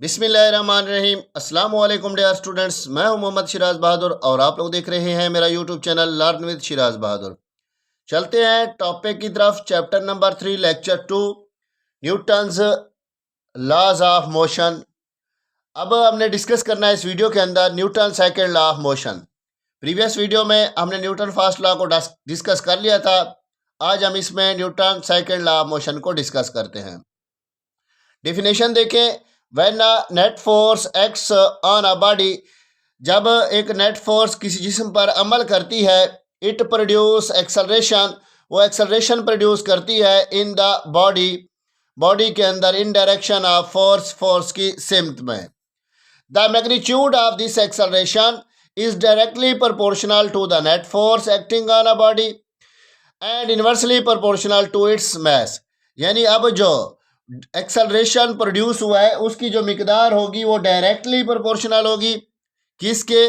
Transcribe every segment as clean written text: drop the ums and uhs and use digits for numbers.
बिस्मिल्लाहिर्रहमानिर्रहीम। अस्सलाम वालेकुम डियर स्टूडेंट्स, मैं हूं मोहम्मद शिराज बहादुर और आप लोग देख रहे हैं मेरा YouTube channel learn with Shiraz Bahadur. चलते हैं टॉपिक की तरफ। Chapter number 3 lecture 2 Newton's laws of motion. अब हमने डिस्कस करना है इस वीडियो के अंदर Newton second law of motion. Previous video में हमने न्यूटन फर्स्ट लॉ को डिस्कस कर लिया था। आज हम इसमें Newton second law of motion को डिस्कस करते हैं। डेफिनेशन देखें। When a net force acts on a body, जब एक नेट फोर्स किसी जिस्म पर अमल करती है, इट प्रोड्यूस एक्सेलरेशन, वो एक्सेलरेशन प्रोड्यूस करती है इन द बॉडी, बॉडी के अंदर, in direction of force, force की सिमत में। The magnitude of this acceleration is directly proportional to the net force acting on a body and inversely proportional to its mass. यानी अब जो acceleration produce हुआ है उसकी जो मिकदार होगी वो डायरेक्टली प्रोपोर्शनल होगी किसके?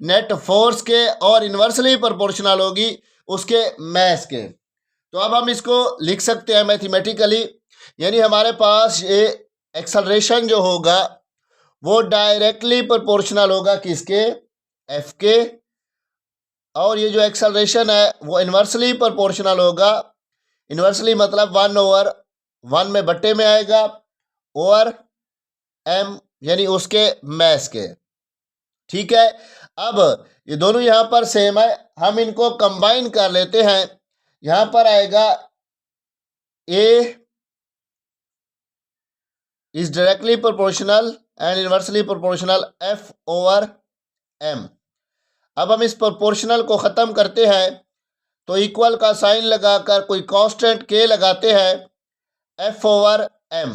नेट फोर्स के, और इनवर्सली प्रोपोर्शनल होगी उसके मास के। तो अब हम इसको लिख सकते हैं मैथमेटिकली। यानी हमारे पास ये एक्सेलरेशन जो होगा वो डायरेक्टली प्रोपोर्शनल होगा किसके? एफ के। और ये जो एक्सेलरेशन है वो इनवर्सली प्रोपोर्शनल होगा। इनवर्सली मतलब 1/1 में बट्टे में आएगा, ओवर एम यानी उसके मैस के। ठीक है। अब ये दोनों यहां पर सेम है, हम इनको कंबाइन कर लेते हैं। यहां पर आएगा A is directly proportional and inversely proportional F over M. अब हम इस प्रोपोर्शनल को ख़त्म करते हैं तो इक्वल का साइन लगाकर कोई कांस्टेंट के लगाते हैं, एफ ओवर एम।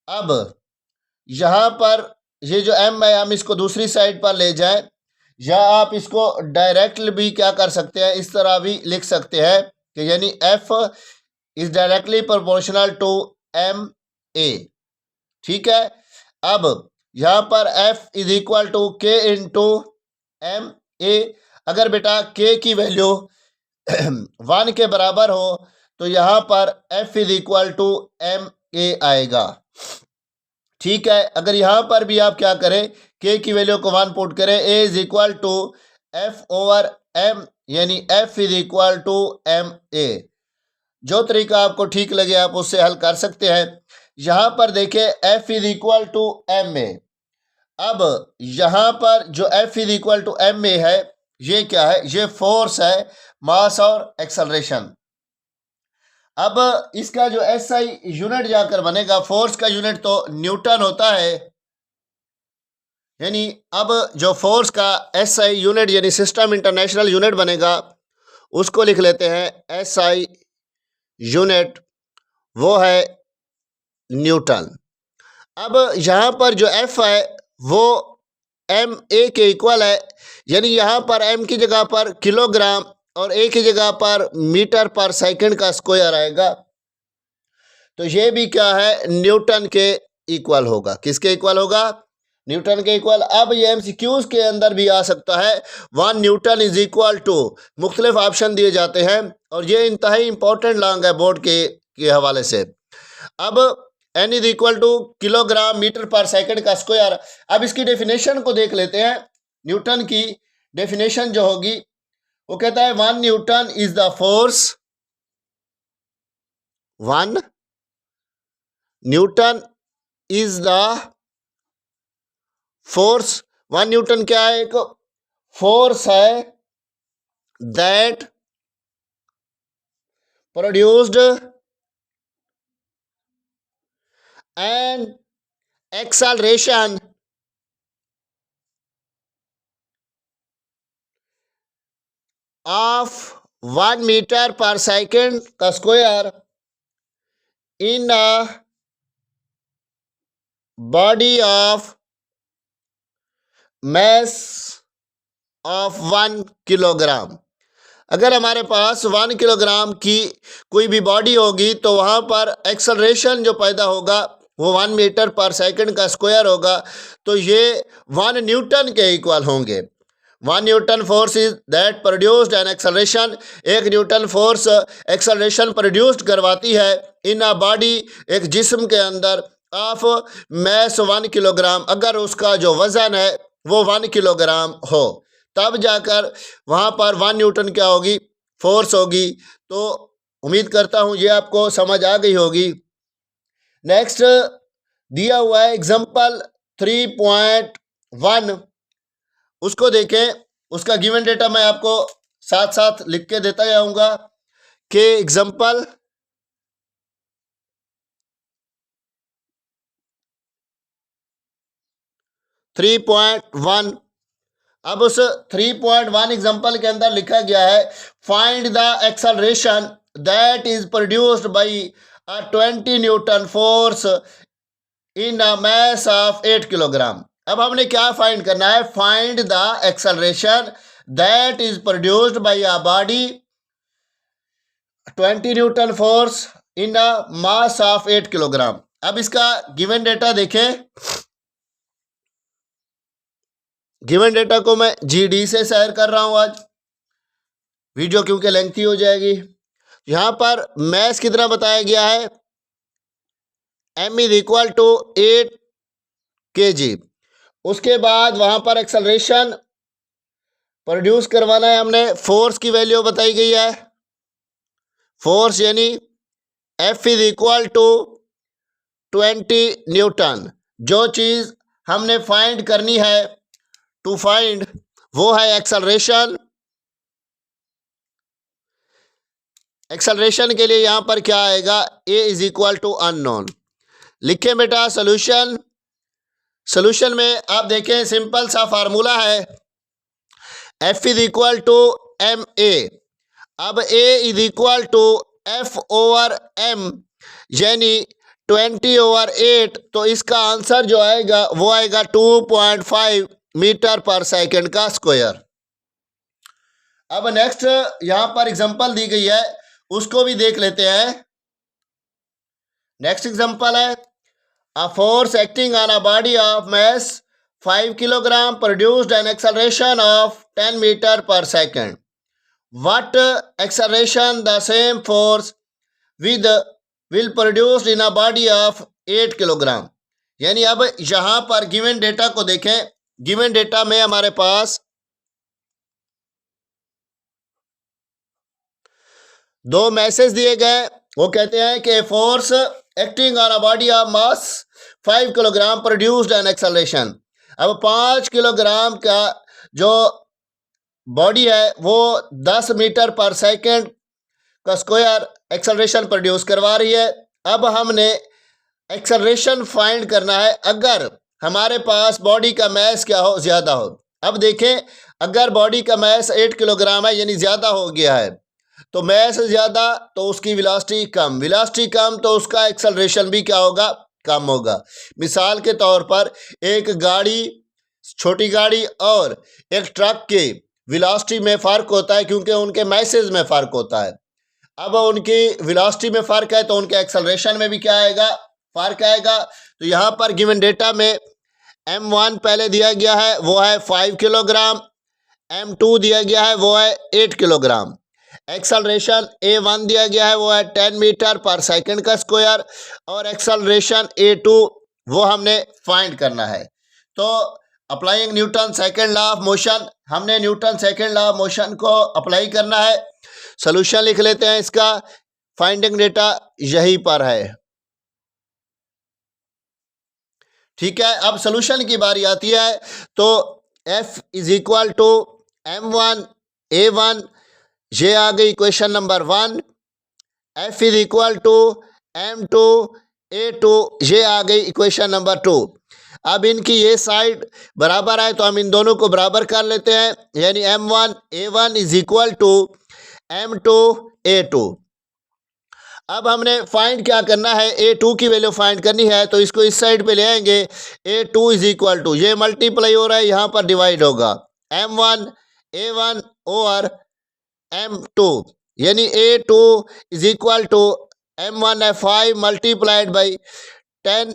अब यहाँ पर ये जो एम है हम इसको दूसरी साइड पर ले जाएं, या आप इसको डायरेक्ट भी क्या कर सकते हैं, इस तरह भी लिख सकते हैं कि यानी F is directly proportional to M A. ठीक है। अब यहाँ पर F is equal to K into M A. अगर बेटा के की वैल्यू 1 के बराबर हो तो यहाँ पर F is equal to M A आएगा। ठीक है। अगर यहाँ पर भी आप क्या करें, के की वैल्यू को 1 पुट करें, A is equal to F over M, यानी F is equal to M A. जो तरीका आपको ठीक लगे आप उससे हल कर सकते हैं। यहाँ पर देखें F is equal to M A. अब यहाँ पर जो F is equal to M A है ये क्या है? ये फोर्स है, मास और एक्सेलरेशन। अब इसका जो एसआई यूनिट जाकर बनेगा, फोर्स का यूनिट तो न्यूटन होता है, यानी अब जो फोर्स का एसआई यूनिट यानी सिस्टम इंटरनेशनल यूनिट बनेगा उसको लिख लेते हैं एसआई यूनिट, वो है न्यूटन। अब यहाँ पर जो एफ है वो एम ए के इक्वल है, यानी यहाँ पर एम की जगह पर किलोग्राम और ए की जगह पर मीटर पर सेकंड का स्क्वायर आएगा। तो ये भी क्या है? न्यूटन के इक्वल होगा। किसके इक्वल होगा? न्यूटन के इक्वल। अब ये एमसीक्यूज के अंदर भी आ सकता है, 1 न्यूटन इज इक्वल टू, मुख्तलिफ ऑप्शन दिए जाते हैं और ये इंतहाई इंपॉर्टेंट लॉन्ग है बोर्ड के हवाले से। अब N is equal to kilogram metre पर सेकंड का स्क्वायर। अब इसकी डेफिनेशन को देख लेते हैं। न्यूटन की डेफिनेशन जो होगी वो कहता है 1 newton is the force, 1 newton is the force. 1 newton क्या है? एक फोर्स है that produced an acceleration of 1 metre पर सेकेंड का square in a body of mass of 1 kilogram. अगर हमारे पास 1 किलोग्राम की कोई भी बॉडी होगी तो वहाँ पर एक्सेलरेशन जो पैदा होगा वो 1 मीटर पर सेकंड का स्क्वायर होगा। तो ये 1 न्यूटन के इक्वल होंगे। 1 Newton force is that produced an acceleration. 1 Newton force acceleration produced करवाती है इन अ बॉडी, एक जिस्म के अंदर, ऑफ मैस 1 किलोग्राम, अगर उसका जो वज़न है वो 1 किलोग्राम हो, तब जाकर वहाँ पर 1 न्यूटन क्या होगी, फोर्स होगी। तो उम्मीद करता हूँ ये आपको समझ आ गई होगी। नेक्स्ट दिया हुआ है एग्जाम्पल 3.1, उसको देखें। उसका गिवन डेटा मैं आपको साथ साथ लिख के देता जाऊंगा कि एग्जाम्पल 3.1, अब उस 3.1 एग्जाम्पल के अंदर लिखा गया है find the acceleration that is produced by a 20 Newton force in a mass of 8 kilogram. अब हमने क्या फाइंड करना है, find the acceleration that is produced by a body 20 Newton force in a mass of 8 kilogram. अब इसका given data देखें। Given data को मैं जीडी से शेयर कर रहा हूं आज, वीडियो क्योंकि लेंथी हो जाएगी। यहां पर मैस कितना बताया गया है, m is equal to 8 kg। उसके बाद वहां पर एक्सेलरेशन प्रोड्यूस करवाना है हमने, फोर्स की वैल्यू बताई गई है, फोर्स यानी F is equal to 20 newton. जो चीज हमने फाइंड करनी है टू फाइंड वो है एक्सेलरेशन। एक्सेलरेशन के लिए यहां पर क्या आएगा, a is equal to unknown. लिखें बेटा सोल्यूशन। सोल्यूशन में आप देखें सिंपल सा फार्मूला है, F is equal to M A. अब a is equal to F over m यानी 20/8, तो इसका आंसर जो आएगा वो आएगा 2.5 मीटर पर सेकंड का स्क्वायर। अब नेक्स्ट यहां पर एग्जांपल दी गई है, उसको भी देख लेते हैं। नेक्स्ट एग्जांपल है a force acting on a body of mass 5 kilogram produced an acceleration of 10 metre पर second. What acceleration the same force with will produced in a body of 8 kilogram. यानी अब यहां पर गिवन डेटा को देखें। Given data में हमारे पास दो मैसेज दिए गए। वो कहते हैं कि force acting on a body of mass 5 kilogram produced an acceleration. अब 5 किलोग्राम का जो बॉडी है वो 10 मीटर पर सेकंड का स्क्वायर एक्सेलरेशन प्रोड्यूस करवा रही है। अब हमने एक्सेलरेशन फाइंड करना है अगर हमारे पास बॉडी का मैस क्या हो, ज्यादा हो। अब देखें अगर बॉडी का मैस 8 किलोग्राम है यानी ज्यादा हो गया है, तो मैस ज्यादा तो उसकी वेलोसिटी कम, वेलोसिटी कम तो उसका एक्सेलरेशन भी क्या होगा, कम होगा। मिसाल के तौर पर एक गाड़ी, छोटी गाड़ी और एक ट्रक के वेलोसिटी में फ़र्क होता है क्योंकि उनके मैसेज में फ़र्क होता है। अब उनकी वेलोसिटी में फ़र्क है तो उनके एक्सेलरेशन में भी क्या आएगा, फ़र्क आएगा। तो यहाँ पर गिवन डेटा में m1 पहले दिया गया है वो है 5 किलोग्राम, m2 दिया गया है वो है 8 किलोग्राम, एक्सेलरेशन a1 दिया गया है वो है 10 मीटर पर सेकंड का स्क्वायर, और एक्सेलरेशन a2 वो हमने फाइंड करना है। तो applying Newton second law of motion, हमने Newton second law of motion को अप्लाई करना है। सोल्यूशन लिख लेते हैं इसका, फाइंडिंग डेटा यहीं पर है। ठीक है, अब सोल्यूशन की बारी आती है। तो F is equal to m1 a1, ये आ गई question number 1। F is equal to m2 a2, ये आ गई इक्वेशन नंबर 2। अब इनकी ये साइड बराबर है तो हम इन दोनों को बराबर कर लेते हैं, यानी m1 a1 is equal to m2 a2। अब हमने फाइंड क्या करना है, a2 की वैल्यू फाइंड करनी है, तो इसको इस साइड पे ले आएंगे। a2 इज इक्वल टू, ये मल्टीप्लाई हो रहा है यहाँ पर डिवाइड होगा, m1 a1 ओवर m2, यानी a2 is equal to m1 है 5 मल्टीप्लाइड बाई 10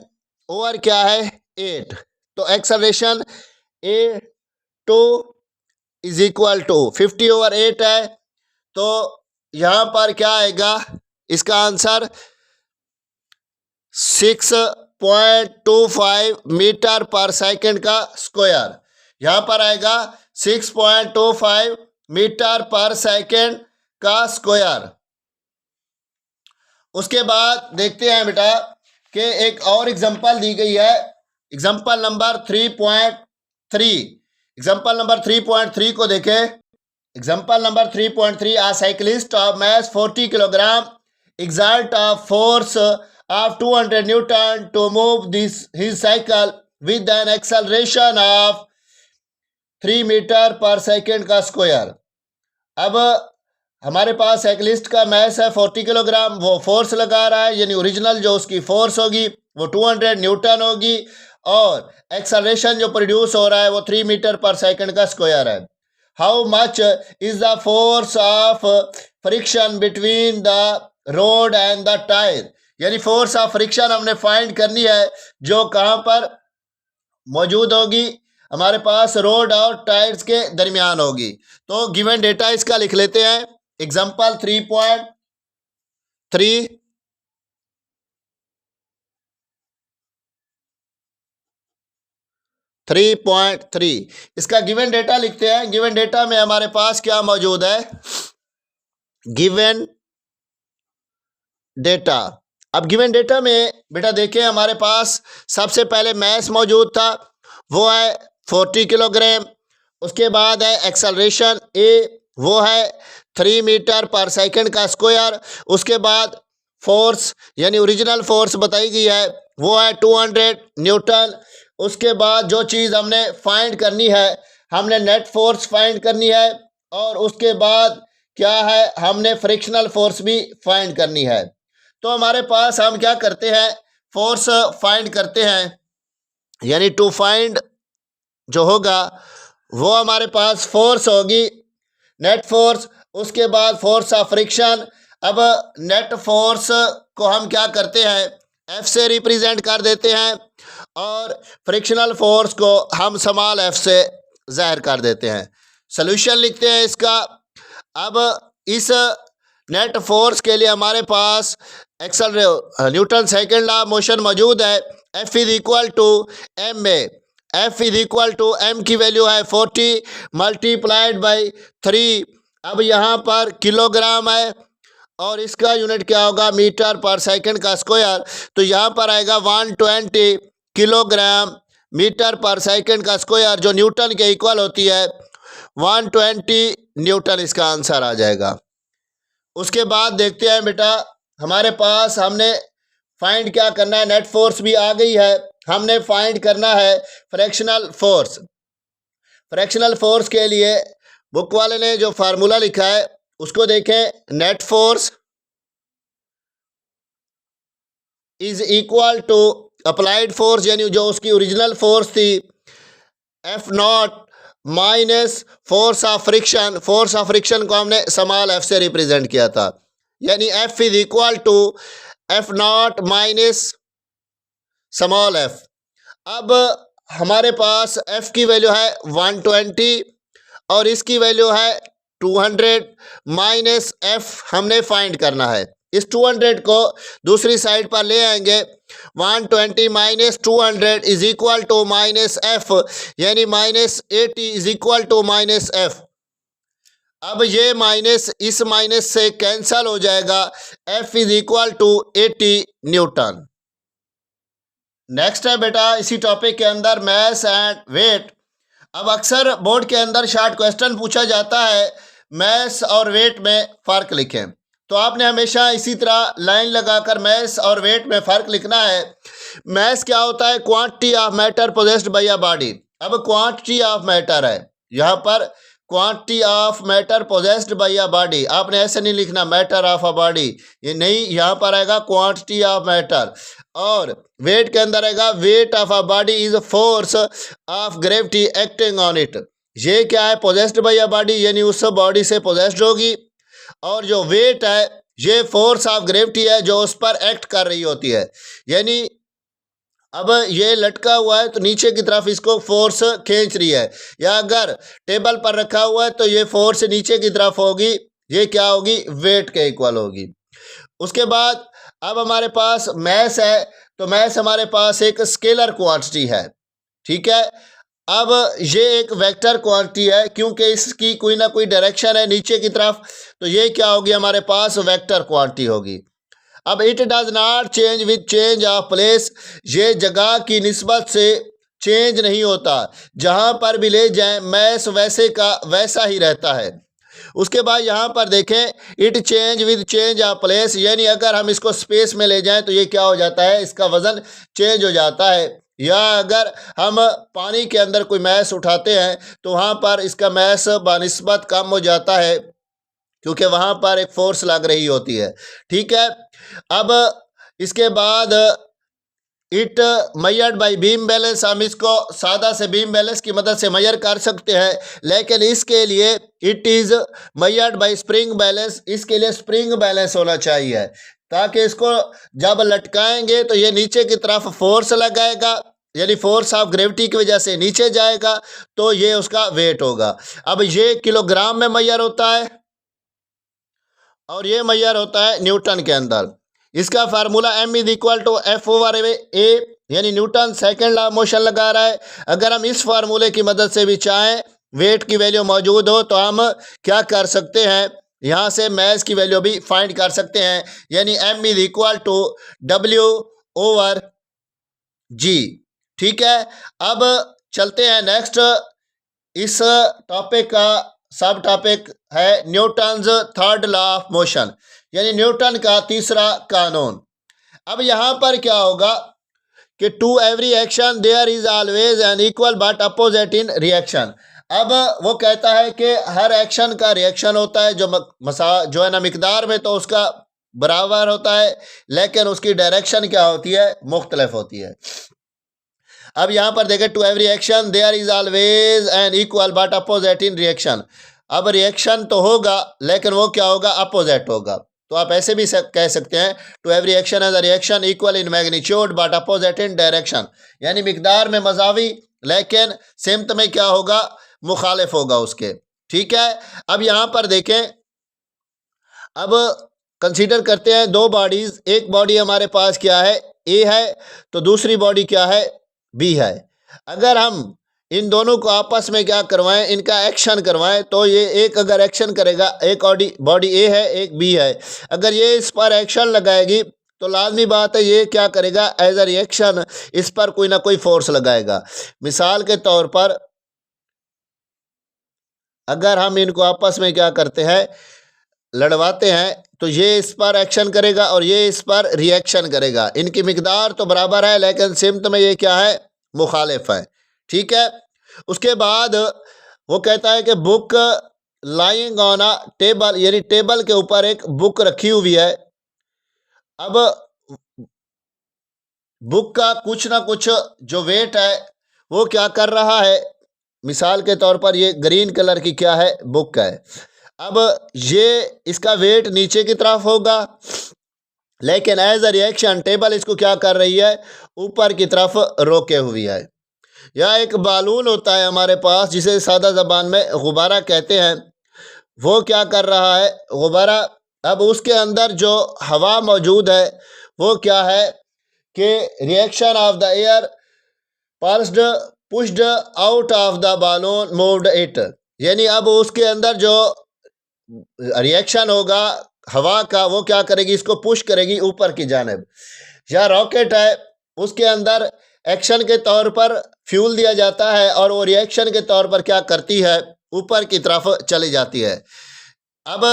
ओवर क्या है 8। तो acceleration a2 is equal to 50/8 है। तो यहाँ पर क्या आएगा, इसका आंसर 6 6.25 मीटर पर सेकंड का स्क्वायर। यहाँ पर आएगा 6.25 मीटर पर सेकंड का स्क्वायर। उसके बाद देखते हैं बेटा कि एक और एग्जांपल दी गई है, एग्जांपल नंबर 3.3। एग्जांपल नंबर 3.3 को देखें। Example number 3.3, a cyclist of mass 40 kilogram exert a force of 200 Newton to move his cycle with an acceleration of 3 metre पर सेकेंड का स्क्वायर। अब हमारे पास साइकिलिस्ट का मैस है 40 किलोग्राम, वो फोर्स लगा रहा है, यानी ओरिजिनल जो उसकी फोर्स होगी वो 200 न्यूटन होगी, और एक्सेलरेशन जो प्रोड्यूस हो रहा है वो 3 मीटर पर सेकेंड का स्क्वायर है। How much is the force of friction between the road and the tyre, यानी फोर्स ऑफ फ्रिक्शन हमने फाइंड करनी है जो कहाँ पर मौजूद होगी, हमारे पास रोड और टायर्स के दरमियान होगी। तो गिवन डेटा इसका लिख लेते हैं। एग्जांपल 3.3, इसका गिवन डेटा लिखते हैं। गिवन डेटा में हमारे पास क्या मौजूद है, गिवन डेटा। अब गिवन डेटा में बेटा देखिए हमारे पास सबसे पहले मैस मौजूद था, वो है 40 किलोग्राम। उसके बाद है एक्सेलरेशन ए, वो है 3 मीटर पर सेकंड का स्क्वायर। उसके बाद फोर्स यानी ओरिजिनल फोर्स बताई गई है वो है 200 न्यूटन। उसके बाद जो चीज़ हमने फाइंड करनी है, हमने नेट फोर्स फाइंड करनी है, और उसके बाद क्या है, हमने फ्रिक्शनल फोर्स भी फाइंड करनी है। तो हमारे पास हम क्या करते हैं, फोर्स फाइंड करते हैं, यानी टू फाइंड जो होगा वो हमारे पास फोर्स होगी नेट फोर्स। उसके बाद फोर्स ऑफ फ्रिक्शन। अब नेट फोर्स को हम क्या करते हैं, एफ से रिप्रेजेंट कर देते हैं, और फ्रिक्शनल फोर्स को हम स्मॉल एफ से ज़ाहिर कर देते हैं। सॉल्यूशन लिखते हैं इसका। अब इस नेट फोर्स के लिए हमारे पास न्यूटन सेकेंड लॉ मोशन मौजूद है। F is equal to M में F is equal to M की वैल्यू है 40 मल्टीप्लाइड बाई 3। अब यहाँ पर किलोग्राम है और इसका यूनिट क्या होगा, मीटर पर सेकंड का स्क्वायर। तो यहाँ पर आएगा 120 किलोग्राम मीटर पर सेकंड का स्क्वायर, जो न्यूटन के इक्वल होती है 120 न्यूटन, इसका आंसर आ जाएगा। उसके बाद देखते हैं बेटा हमारे पास हमने फाइंड क्या करना है, नेट फोर्स भी आ गई है, हमने फाइंड करना है फ्रैक्शनल फोर्स। फ्रैक्शनल फोर्स के लिए बुक वाले ने जो फार्मूला लिखा है उसको देखें। Net force is equal to applied force, यानी जो उसकी ओरिजिनल फोर्स थी, F naught minus force of friction. Force of friction को हमने स्मॉल एफ से रिप्रेजेंट किया था, यानी F is equal to F naught minus small F. अब हमारे पास एफ की वैल्यू है 120 और इसकी वैल्यू है 200 माइनस एफ हमने फाइंड करना है। इस 200 को दूसरी साइड पर ले आएंगे। 120 minus 200 is equal to minus F, यानी minus 80 is equal to minus F. अब ये माइनस इस माइनस से कैंसल हो जाएगा, F is equal to 80 newton. Next है बेटा इसी टॉपिक के अंदर मैस एंड वेट। अब अक्सर बोर्ड के अंदर शॉर्ट क्वेश्चन पूछा जाता है, मैस और वेट में फ़र्क लिखें। तो आपने हमेशा इसी तरह लाइन लगाकर मैस और वेट में फ़र्क लिखना है। मैस क्या होता है, quantity of matter possessed by a body. अब क्वांटिटी ऑफ मैटर है, यहाँ पर quantity of matter possessed by a body. आपने ऐसे नहीं लिखना मैटर ऑफ अ बॉडी, ये नहीं, यहाँ पर आएगा क्वांटिटी ऑफ मैटर। और वेट के अंदर आएगा weight of a body is force of gravity acting on it. ये क्या है, पोजेस्ड बाय अ बॉडी, यानी उस बॉडी से पोजेस्ड होगी। और जो वेट है ये फोर्स ऑफ ग्रेविटी है जो उस पर एक्ट कर रही होती है, यानी अब ये लटका हुआ है तो नीचे की तरफ इसको फोर्स खींच रही है, या अगर टेबल पर रखा हुआ है तो ये फोर्स नीचे की तरफ होगी, ये क्या होगी, वेट के इक्वल होगी। उसके बाद अब हमारे पास मैस है, तो मैस हमारे पास एक स्केलर क्वांटिटी है, ठीक है। अब ये एक वेक्टर क्वांटिटी है, क्योंकि इसकी कोई ना कोई डायरेक्शन है नीचे की तरफ, तो ये क्या होगी हमारे पास वेक्टर क्वांटिटी होगी। अब it does not change with change of place, ये जगह की निस्बत से चेंज नहीं होता, जहां पर भी ले जाएं मैस वैसे का वैसा ही रहता है। उसके बाद यहाँ पर देखें it change with change of place, यानी अगर हम इसको स्पेस में ले जाएं तो ये क्या हो जाता है, इसका वजन चेंज हो जाता है। या अगर हम पानी के अंदर कोई मैस उठाते हैं तो वहाँ पर इसका मैस बनिस्बत कम हो जाता है, क्योंकि वहाँ पर एक फोर्स लग रही होती है, ठीक है। अब इसके बाद it measured by beam balance, हम इसको सादा से बीम बैलेंस की मदद से मेजर कर सकते हैं, लेकिन इसके लिए it is measured by spring balance, इसके लिए स्प्रिंग बैलेंस होना चाहिए, ताकि इसको जब लटकाएंगे तो ये नीचे की तरफ फोर्स लगाएगा, यानी फोर्स ऑफ ग्रेविटी की वजह से नीचे जाएगा, तो ये उसका वेट होगा। अब ये किलोग्राम में मेजर होता है और ये मेजर होता है न्यूटन के अंदर। इसका formula m is equal to F/A, यानी न्यूटन सेकेंड लॉ मोशन लगा रहा है। अगर हम इस फार्मूले की मदद से भी चाहें वेट की वैल्यू मौजूद हो तो हम क्या कर सकते हैं, यहाँ से मैस की वैल्यू भी फाइंड कर सकते हैं, यानी m is equal to W/G, ठीक है। अब चलते हैं नेक्स्ट, इस टॉपिक का सब टॉपिक है Newton's third law of motion, यानी न्यूटन का तीसरा कानून। अब यहाँ पर क्या होगा कि to every action there is always an equal but opposite in reaction. अब वो कहता है कि हर एक्शन का रिएक्शन होता है, जो है ना मिकदार में तो उसका बराबर होता है, लेकिन उसकी डायरेक्शन क्या होती है, मुख्तलिफ होती है। अब यहाँ पर देखें to every action there is always an equal but opposite in reaction. अब रिएक्शन तो होगा लेकिन वो क्या होगा, अपोजिट होगा। तो आप ऐसे भी कह सकते हैं to every action has a reaction equal in magnitude but opposite in direction, यानी मिकदार में मजावी लेकिन सिमत में क्या होगा, मुखालिफ होगा उसके, ठीक है। अब यहाँ पर देखें, अब कंसीडर करते हैं दो बॉडीज, एक बॉडी हमारे पास क्या है, ए है, तो दूसरी बॉडी क्या है, बी है। अगर हम इन दोनों को आपस में क्या करवाएं, इनका एक्शन करवाएं, तो ये एक अगर एक्शन करेगा, एक बॉडी ए है एक बी है, अगर ये इस पर एक्शन लगाएगी तो लाजमी बात है ये क्या करेगा, एज अ रिएक्शन इस पर कोई ना कोई फोर्स लगाएगा। मिसाल के तौर पर अगर हम इनको आपस में क्या करते हैं, लड़वाते हैं, तो ये इस पर एक्शन करेगा और ये इस पर रिएक्शन करेगा। इनकी मिकदार तो बराबर है लेकिन सिमत में ये क्या है, मुखालिफ है, ठीक है। उसके बाद वो कहता है कि book lying on a table, यानी टेबल के ऊपर एक बुक रखी हुई है। अब बुक का कुछ ना कुछ जो वेट है वो क्या कर रहा है, मिसाल के तौर पर ये ग्रीन कलर की क्या है, बुक है। अब ये इसका वेट नीचे की तरफ होगा, लेकिन एज अ रिएक्शन टेबल इसको क्या कर रही है, ऊपर की तरफ रोके हुई है। या एक बालून होता है हमारे पास जिसे सादा ज़बान में गुब्बारा कहते हैं, वो क्या कर रहा है, गुब्बारा। अब उसके अंदर जो हवा मौजूद है वो क्या है कि reaction of the air pushed out of the balloon moved it, यानी अब उसके अंदर जो रिएक्शन होगा हवा का वो क्या करेगी, इसको पुश करेगी ऊपर की जानिब। या रॉकेट है, उसके अंदर एक्शन के तौर पर फ्यूल दिया जाता है और वो रिएक्शन के तौर पर क्या करती है, ऊपर की तरफ चली जाती है। अब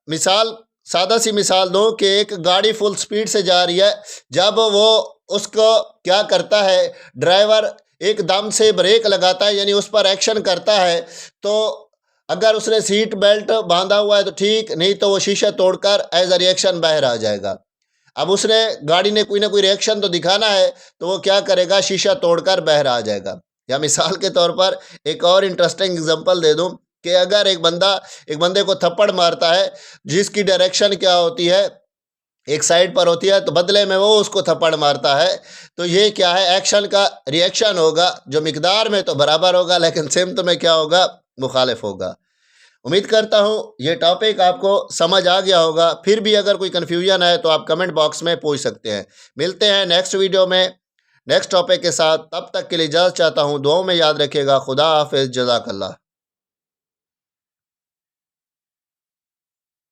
मिसाल, सादा सी मिसाल दो कि एक गाड़ी फुल स्पीड से जा रही है, जब वो उसको क्या करता है, ड्राइवर एकदम से ब्रेक लगाता है, यानी उस पर एक्शन करता है, तो अगर उसने सीट बेल्ट बांधा हुआ है तो ठीक, नहीं तो वो शीशा तोड़कर एज अ रिएक्शन बाहर आ जाएगा। अब उसने गाड़ी ने कोई ना कोई रिएक्शन तो दिखाना है, तो वो क्या करेगा, शीशा तोड़कर बाहर आ जाएगा। या मिसाल के तौर पर एक और इंटरेस्टिंग एग्जांपल दे दूं कि अगर एक बंदे को थप्पड़ मारता है, जिसकी डायरेक्शन क्या होती है, एक साइड पर होती है, तो बदले में वो उसको थप्पड़ मारता है, तो ये क्या है, एक्शन का रिएक्शन होगा, जो मिकदार में तो बराबर होगा लेकिन सिमत में क्या होगा, मुखालिफ होगा। उम्मीद करता हूँ ये टॉपिक आपको समझ आ गया होगा। फिर भी अगर कोई कन्फ्यूजन है तो आप कमेंट बॉक्स में पूछ सकते हैं। मिलते हैं नेक्स्ट वीडियो में नेक्स्ट टॉपिक के साथ। तब तक के लिए इजाज़त चाहता हूँ। दुआओं में याद रखिएगा। खुदा हाफिज़। जज़ाकल्लाह।